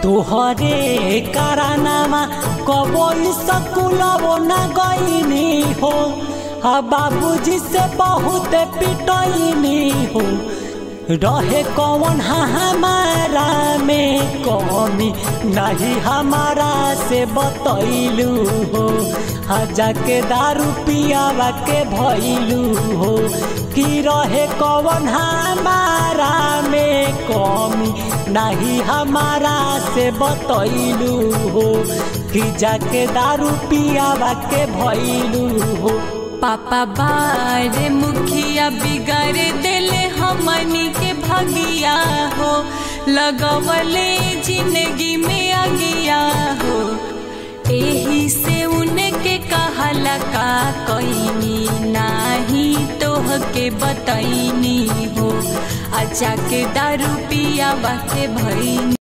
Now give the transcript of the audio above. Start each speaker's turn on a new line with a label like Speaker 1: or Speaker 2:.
Speaker 1: तुहरे कारनामा कबो स्कूलवो न गईनी हो, बाबूजी से बहुत पिटईनी हो। रहे कौन हमारा में कमी नहीं हमारा से बतैलू हो, जाके दारू पियावा के भैलू हो। कि रहे कौन हमारा में कमी नहीं हमारा से बतैलू हो, कि जाके दारू पियावा के भैलू हो।
Speaker 2: पापा बारे मुखिया बिगाड़ देले हमनी के भगिया हो, लगवले जिंदगी में आगिया हो। एही से उनके कहला का कईनी नाही तोह के बतैनी हो, अच्छा के दारू पियावा के भईनी।